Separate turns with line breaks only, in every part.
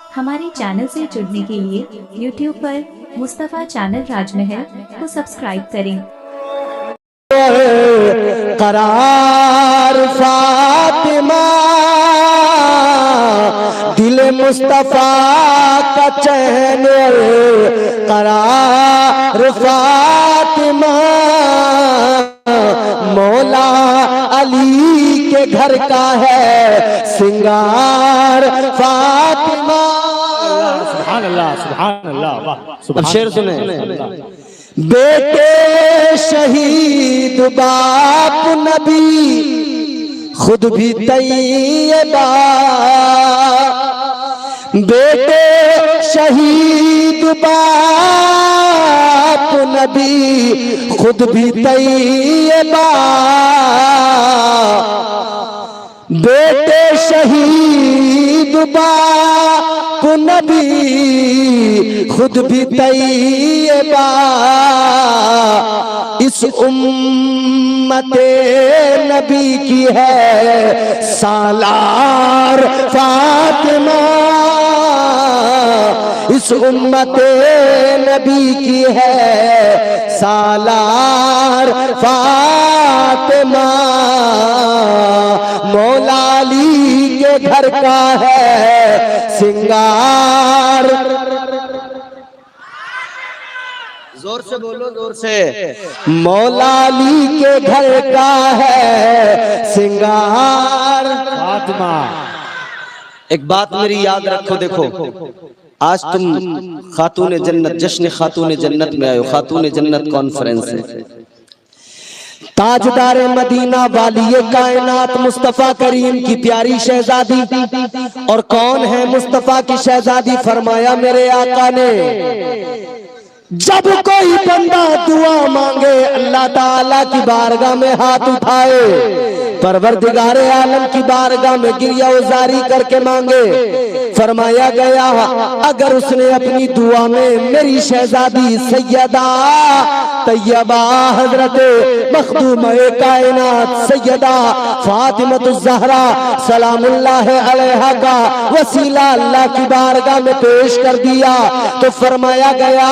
हमारे चैनल से जुड़ने के लिए YouTube पर मुस्तफ़ा चैनल राजमहल को सब्सक्राइब करें।
करार फातिमा दिल मुस्तफा का चैन, करार फातिमा मौला अली के घर का है सिंगार फातिमा।
सुभान अल्लाह सुभान अल्लाह। वाह,
अब शेर सुने। बेटे शहीद बाप नबी खुद भी तैयबा, बेटे शहीद बाप नबी खुद भी तैयबा, बेटे शहीद बाप नबी खुद भी तैयबा, इस उम्मते नबी की है सालार फातिमा, इस उम्मते नबी की है सालार फातिमा, मौला अली के घर का है सिंगार। जोर से बोलो, जोर से। मौला अली के घर का है सिंगार
फातिमा।
एक बात मेरी याद रखो, देखो आज तुम खातून जन्नत जश्न खातून जन्नत में आए हो, खातून जन्नत कॉन्फ्रेंस है। ताजदार मदीना वाली कायनात मुस्तफा करीम की प्यारी शहजादी, और कौन है मुस्तफा की शहजादी? फरमाया मेरे आका ने, जब कोई बंदा दुआ मांगे अल्लाह ताला की बारगाह में हाथ उठाए, परवरदिगारे आलम की बारगाह में गिरिया उजारी करके मांगे, फरमाया गया अगर उसने अपनी दुआ में मेरी शहजादी सैयदा तैयबा हजरत मखदूम-ए कायनात सैयदा फातिमतुज़ ज़हरा सलामुल्लाह अलैहा का वसीला अल्लाह की बारगाह में पेश कर दिया, तो फरमाया गया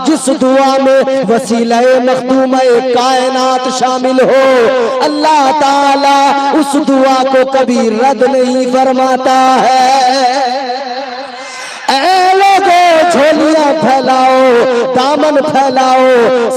जिस दुआ में वसीला-ए मखदूम-ए कायनात शामिल हो, अल्लाह ताला उस दुआ को कभी रद्द नहीं फरमाता है। ऐ लोगों झोलियां फैलाओ, दामन फैलाओ,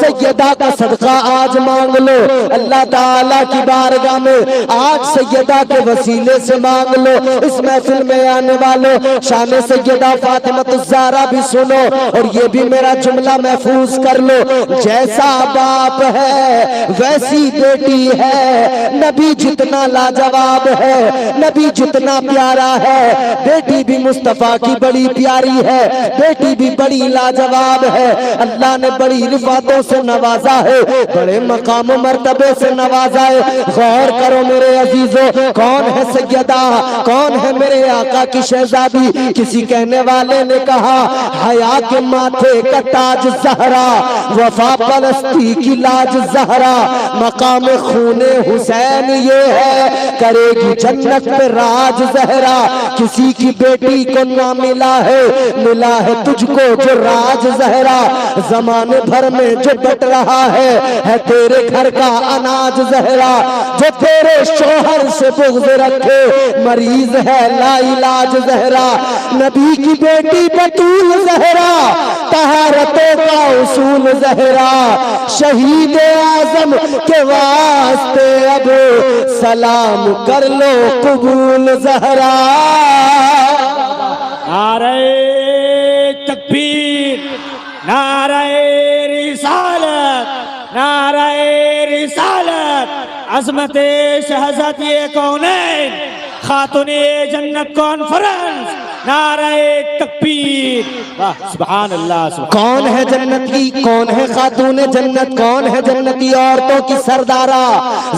सैयदा का सदका आज मांग लो अल्लाह ताला की बारगाह में, आज सैयदा के वसीले से मांग लो। इस महफिल में आने वालों शान सैयदा फातिमतुज़ ज़हरा भी सुनो, और ये भी मेरा जुमला महफूज कर लो, जैसा बाप है वैसी बेटी है, नबी जितना लाजवाब है, नबी जितना प्यारा है, बेटी भी मुस्तफा की बड़ी प्यारी है, बेटी भी बड़ी लाजवाब है। अल्लाह ने बड़ी रिफातों से नवाजा है, बड़े मकाम मर्तबे से नवाजा है। गौर करो मेरे अजीजों, कौन है सैयदा, कौन है मेरे आका की शहजादी? किसी कहने वाले ने कहा हया के माथे का ताज ज़हरा, वफा परस्ती की लाज ज़हरा, मकाम खूने हुसैन ये है, करेगी जन्नत पे राज ज़हरा। किसी की बेटी को ना मिला है, मिला है तुझको जो राज ज़हरा, जमाने भर में जो बट रहा है तेरे घर का अनाज ज़हरा, जो तेरे शोहर से बुग़्ज़ रखे मरीज है लाइलाज ज़हरा। नबी की बेटी बतूल ज़हरा, तहारतों का उसूल ज़हरा, शहीद आज़म के वास्ते अब सलाम कर लो कबूल ज़हरा।
नारे तकबीर, नारे रिसालत, नारे रिसालत, अज़मते शहज़ादी कौनैन खातूने जन्नत कॉन्फ्रेंस, नारे तकबीर। वाह सुभान अल्लाह।
कौन है जन्नत की, कौन है खातून जन्नत, कौन है जन्नती औरतों की सरदारा?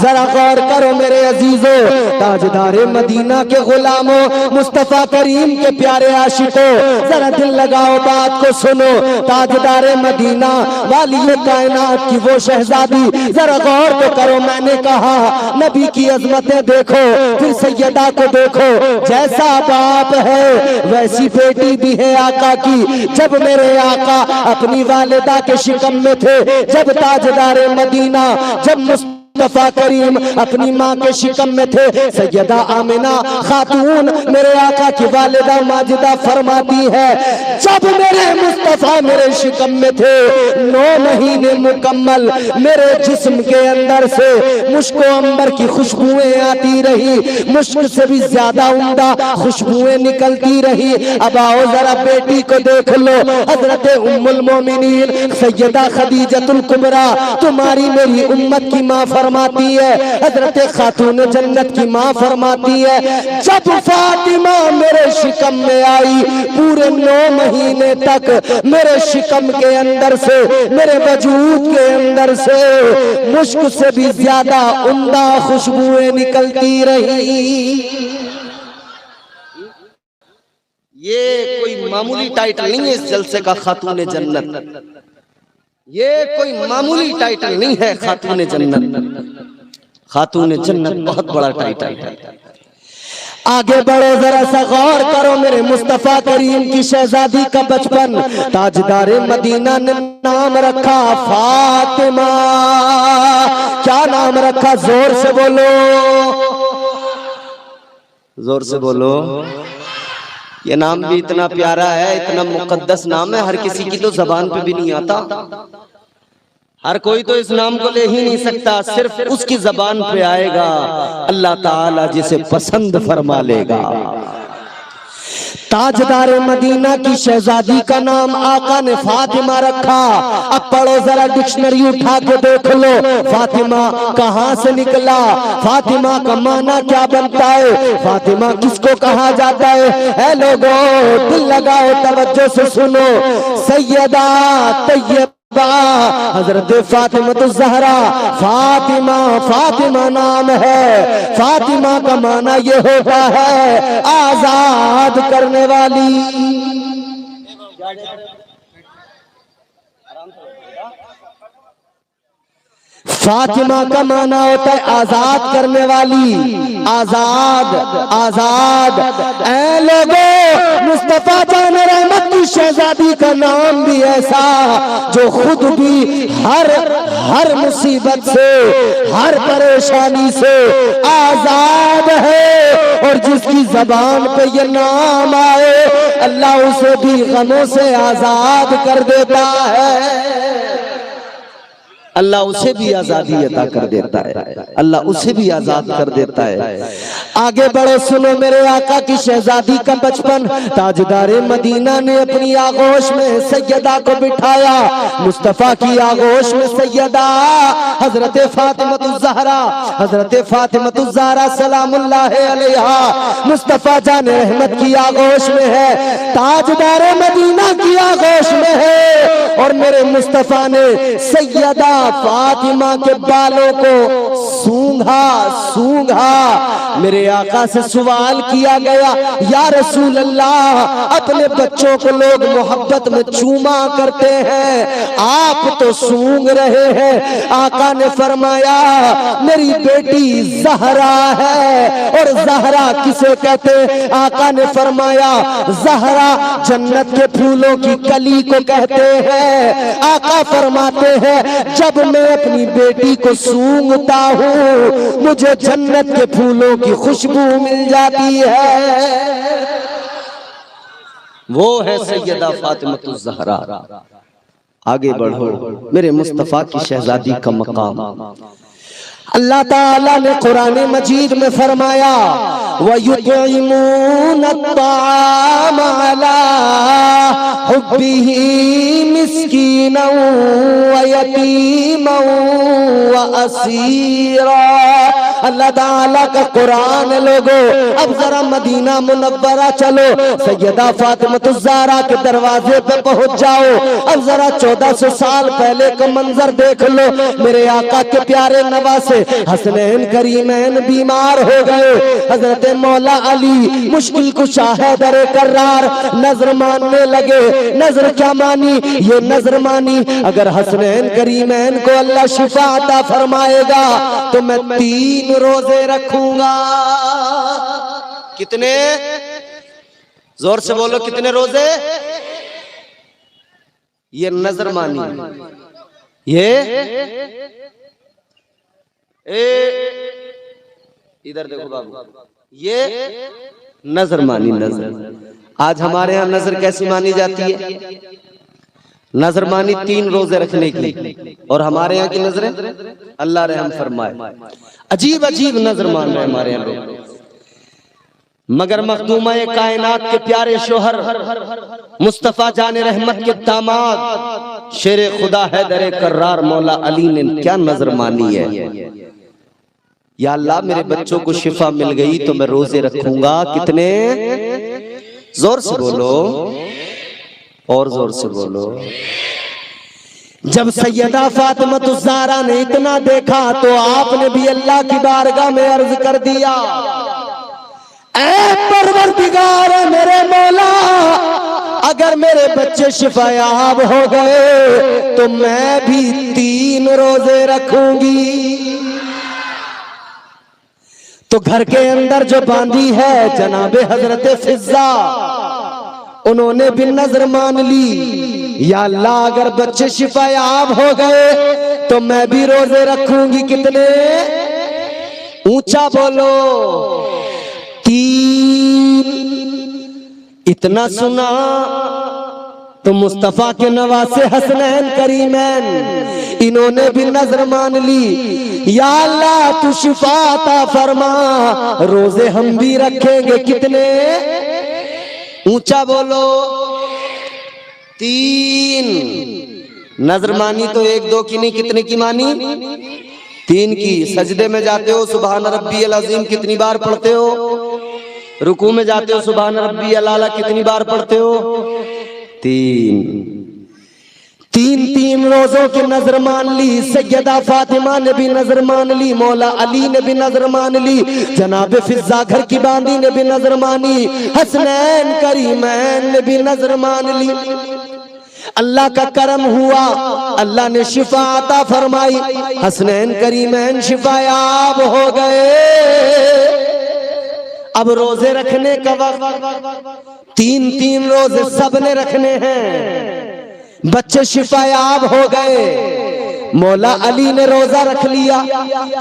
जरा गौर करो मेरे अजीजों, ताजदारे मदीना के गुलामों, मुस्तफा करीम के प्यारे आशिकों, जरा दिल लगाओ बात को सुनो। ताजदारे मदीना वाली कायनात की वो शहजादी, जरा गौर तो करो। मैंने कहा नबी की अजमतें देखो, फिर सैयदा को देखो, जैसा बाप है वैसी बेटी भी है आका की। जब मेरे आका अपनी वालिदा के शिकम में थे, जब ताजदार मदीना, जब मुस्तफा करीम अपनी माँ के शिकम में थे, सैयदा आमिना खातून मेरे आका की वालिदा माजिदा फरमाती है, जब मेरे मुस्तफा मेरे शिकम में थे 9 महीने मुकम्मल मेरे जिस्म के अंदर से मुश्क अंबर की खुशबुएं आती रही, मुश्क से भी ज्यादा उम्दा खुशबुएं निकलती रही। अब आओ जरा बेटी को देख लो, हजरत उम्मुल मोमिनीन सैयदा खदीजतुल कुबरा तुम्हारी मेरी उम्मत की माँ फरमाती है, हजरत खातून जन्नत की माँ फरमाती है, जब फातिमा मेरे शिकम में आई पूरे 9 महीने तक मेरे शिकम के अंदर से, मेरे वजूद के अंदर से मुश्क से भी ज्यादा उम्दा खुशबुएं निकलती रही। ये कोई मामूली टाइटल नहीं है इस जलसे का, खातून जन्नत, ये कोई मामूली टाइटल नहीं है खातून जन्नत। खातून जन्नत बहुत बड़ा टाइटल है। आगे बढ़ो जरा सा गौर करो, मेरे मुस्तफा करीम की शहजादी का बचपन, ताजदारे मदीना ने नाम रखा फातिमा। क्या नाम रखा? जोर से बोलो, जोर से बोलो। ये नाम भी इतना प्यारा है, इतना मुकद्दस नाम है, हर किसी की तो जबान पे भी नहीं आता। हर कोई तो इस नाम को ले ही नहीं सकता, सिर्फ उसकी जबान पे आएगा अल्लाह ताला जिसे पसंद फरमा लेगा। ताजदार मदीना की शहजादी का नाम आका ने फातिमा रखा। अब पढ़ो जरा, डिक्शनरी उठा के देख लो, फातिमा कहाँ से निकला, फातिमा का माना क्या बनता है, फातिमा किसको कहा जाता है? ऐ लोगों दिल लगाओ, तवज्जो से सुनो, सैयदा तैयबा हजरत फातिमा तो ज़हरा, फातिमा, फातिमा नाम है। फातिमा का माना ये होता है आजाद करने वाली। फातिमा का माना होता है आजाद करने वाली, आजाद, आजाद। ऐ लोगों मुस्तफा जान रहमत की शहजादी का नाम भी ऐसा जो खुद भी हर मुसीबत से, हर परेशानी से आजाद है, और जिसकी जबान पे ये नाम आए अल्लाह उसे भी गमों से आजाद कर देता है। अल्लाह उसे भी आजादी अता कर देता है, अल्लाह उसे भी आजाद कर देता है। आगे बढ़ो, सुनो मेरे आका की शहजादी का बचपन। ताजदारे मदीना ने अपनी आगोश में सैयदा को बिठाया, मुस्तफा की आगोश में सैयदा हजरत फातिमा-तुज़-ज़हरा, हजरत फातिमा-तुज़-ज़हरा सलामुल्लाह अलैहा मुस्तफा जान रहमत की आगोश में है, ताजदारे मदीना की आगोश में है, और मेरे मुस्तफा ने सैयदा फातिमा के बालों को सूंघा सूंघा। मेरे आका से सवाल किया गया, या रसूल अल्लाह अपने बच्चों को लोग मोहब्बत में चूमा करते हैं, आप तो सूंघ रहे हैं। आका ने फरमाया मेरी बेटी ज़हरा है, और ज़हरा किसे कहते हैं? आका ने फरमाया ज़हरा जन्नत के फूलों की कली को कहते हैं। आका फरमाते हैं जब मैं अपनी बेटी को सूंघता हूँ मुझे जन्नत के फूलों की खुशबू मिल जाती है। वो है सैयदा फातिमा-तुज़-ज़हरा। आगे बढ़ो, मेरे मुस्तफा की शहजादी का मकाम अल्लाह ताला ने कुरान मजीद में फरमाया, वयुतइमूना अत्ताम अला हुब्बिही मिस्कीनन व यतीमन व असीरा। अल्लाह ताला का कुरान लोगो। अब जरा मदीना मुनव्वरा चलो, सैयदा फातिमा-तुज़-ज़हरा के दरवाजे पे पहुंच जाओ। अब जरा 1400 साल पहले का मंजर देख लो। मेरे आका के प्यारे नवासे हसनैन करीमैन बीमार हो गए। हजरत मौला अली मुश्किल कुशा हैदर कर्रार नजर मानने लगे। नजर क्या मानी? ये नजर मानी अगर हसनैन करीमैन को अल्लाह शिफा अता फरमाएगा तो मैं 3 रोजे रखूंगा। कितने? जोर से बोलो कितने रोजे? ये नजर मानी, ये इधर देखो बाबू, ये नजर मानी। नजर आज हमारे यहाँ नजर कैसी मानी जाती है? नजर मानी 3 रोजे रखने की, और हमारे यहाँ की नजरें अल्लाह रहम फरमाए अजीब अजीब नजर मान रहे हैं हमारे यहाँ लोग। मगर मखदूमा कायनात के प्यारे शोहर मुस्तफा जाने रहमत के दामाद शेरे खुदा है दरे कर्रार मौला अली ने क्या नजर मानी है। या अल्लाह मेरे बच्चों को शिफा मिल गई तो मैं रोजे रखूंगा। कितने? जोर से बोलो, और जोर से बोलो। जब सैयदा फातिमा ज़हरा ने इतना देखा तो आपने भी अल्लाह की बारगाह में अर्ज कर दिया, ऐ परवरदिगार मेरे मौला, अगर मेरे बच्चे शिफायाब हो गए तो मैं भी 3 रोजे रखूंगी। तो घर के अंदर जो बांधी है जनाबे हजरत फिजा, उन्होंने भी नजर मान ली, या अल्लाह अगर बच्चे शिफायाब हो गए तो मैं भी रोजे रखूंगी। कितने? ऊंचा बोलो, 3। इतना सुना तो मुस्तफा के नवासे हसनैन करीमैन, इन्होंने भी नजर मान ली, या अल्लाह तू शिफा अता फरमा, रोजे हम भी रखेंगे। कितने? ऊंचा बोलो, 3। नजर मानी तो 1 2 की नहीं, कितने की मानी? 3 की। सजदे में जाते हो सुभान रब्बियल अज़ीम कितनी बार पढ़ते हो? रुकू में जाते हो सुभान रब्बियल आला कितनी बार पढ़ते हो? 3 रोजों की नजर मान ली। सैयदा फातिमा ने भी नजर मान ली, मौला अली ने भी नजर मान ली, जनाब फिजा घर की बांदी ने भी नजर मानी, हसनैन करीमैन ने भी नजर मान ली। अल्लाह का करम हुआ, अल्लाह ने शिफा अता फरमाई, हसनैन करीमैन शिफायाब हो गए। अब रोजे रखने का वक्त, 3 रोजे सबने रखने हैं। बच्चे शिफायाब हो गए, मौला अली ने रोजा रख लिया,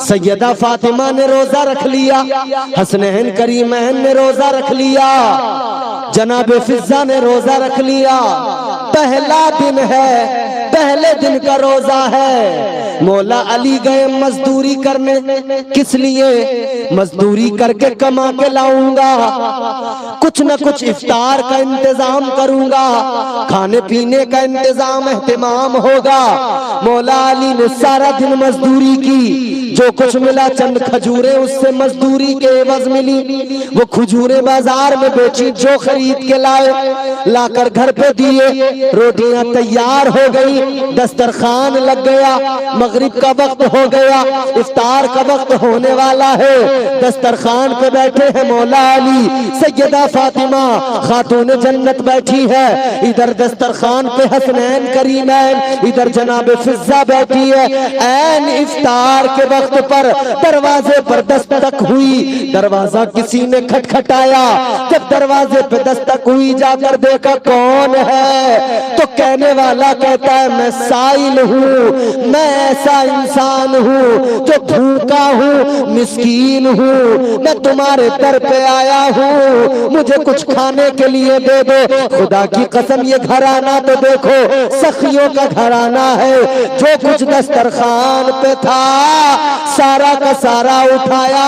सैयदा फातिमा ने रोजा रख लिया, हसनैन करीमैन ने रोजा रख लिया, जनाब फिजा ने रोजा रख लिया। पहला दिन है, पहले दिन का रोजा है। मौला अली गए मजदूरी करने, किस लिए? मजदूरी करके कमा के लाऊंगा, कुछ न कुछ इफ्तार का इंतजाम करूंगा, खाने पीने का इंतजाम एहतमाम होगा। मौला अली ने सारा दिन मजदूरी की, जो कुछ मिला चंद खजूरें उससे मजदूरी के एवज मिली, वो खजूरें बाजार में बेची, जो खरीद के लाए लाकर घर पे दिए। रोटियां तैयार हो गई, दस्तरखान लग गया, मगरिब का वक्त हो गया, इफ्तार का वक्त होने वाला है। दस्तरखान पे बैठे हैं मौला अली, सैयदा फातिमा खातून जन्नत बैठी है, इधर दस्तरखान पे हसनैन करीमैन, इधर जनाब फिजा बैठी है। ऐन इफ्तार के वक्त पर दरवाजे पर दस्तक हुई, दरवाजा किसी ने खटखटाया। जब दरवाजे पे दस्तक हुई, जाकर देखा कौन है, तो कहने वाला कहता है मैं साइल हूँ, मैं ऐसा इंसान हूँ जो भूखा हूँ, मिस्कीन हूँ, मैं तुम्हारे दर पे आया हूँ, मुझे कुछ खाने के लिए दे दो। खुदा की कसम ये घराना तो देखो सखियों का घराना है। जो कुछ दस्तरखान पे था सारा का सारा उठाया,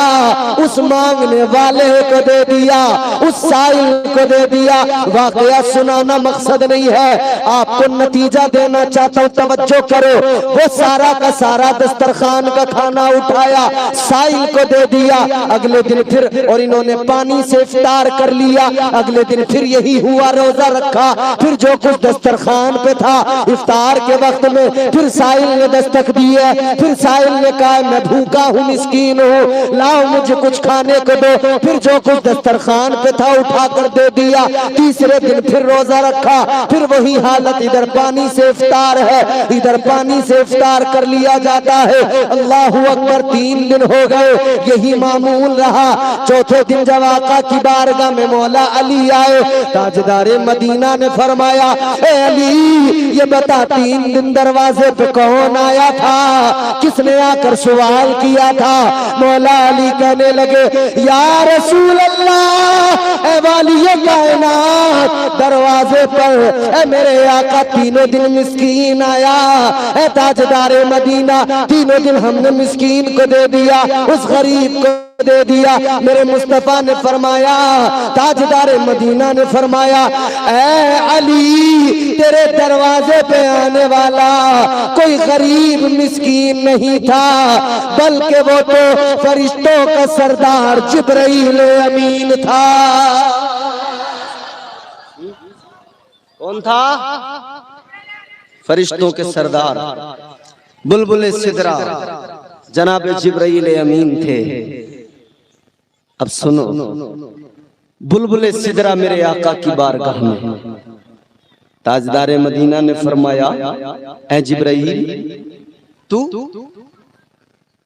उस मांगने वाले को दे दिया, उस साइल को दे दिया। वाकया सुनाना मकसद नहीं है, आपको नतीजा देना चाहता हूँ, तवज्जो करो। वो सारा का सारा दस्तरखान का खाना उठाया, साइल को दे दिया। अगले दिन फिर, और इन्होंने पानी से इफ्तार कर लिया। अगले दिन फिर यही हुआ, रोजा रखा। फिर जो कुछ दस्तरखान पे था इफ्तार के वक्त में फिर साइल ने दस्तक दी है। फिर साइल ने कहा मैं भूखा हूँ, मिस्कीन हूँ, लाओ मुझे कुछ खाने को दो। फिर जो कुछ दस्तरखान पे था उठा कर दे दिया। तीसरे दिन फिर रोजा रखा, फिर वही हालत, इधर पानी से इफ्तार है, इधर पानी से इफ्तार कर लिया जाता है। अल्लाहू अकबर। 3 दिन हो गए, यही मामूल रहा। चौथे दिन जब आका की बारगाह में मौला अली आए, ताजदारे मदीना ने फरमाया, ए अली ये बता 3 दिन दरवाजे पे कौन आया था, किसने आकर सवाल किया था? मौला अली कहने लगे, या रसूल अल्लाह, ए वालिए कायनात, दरवाजे पर ए मेरे आका तीनों दिन मिस्कीन आया। ए ताजदारे मदीना, तीनों दिन हमने मिस्कीन को दे दिया, उस गरीब को दे दिया। मेरे मुस्तफा ने फरमाया, ताजदारे मदीना ने फरमाया, ए अली तेरे दरवाजे पे आने वाला कोई गरीब मिस्कीन नहीं था, बल्कि वो तो फरिश्तों का सरदार जिब्राइल अमीन था। कौन था? फरिश्तों के सरदार बुलबुल सिदरा जनाब जिब्राइल अमीन थे। अब सुनो, बुलबुल सिदरा मेरे आका की बारगाह में, ताजदारे मदीना ने फरमाया, ए जिब्राइल तू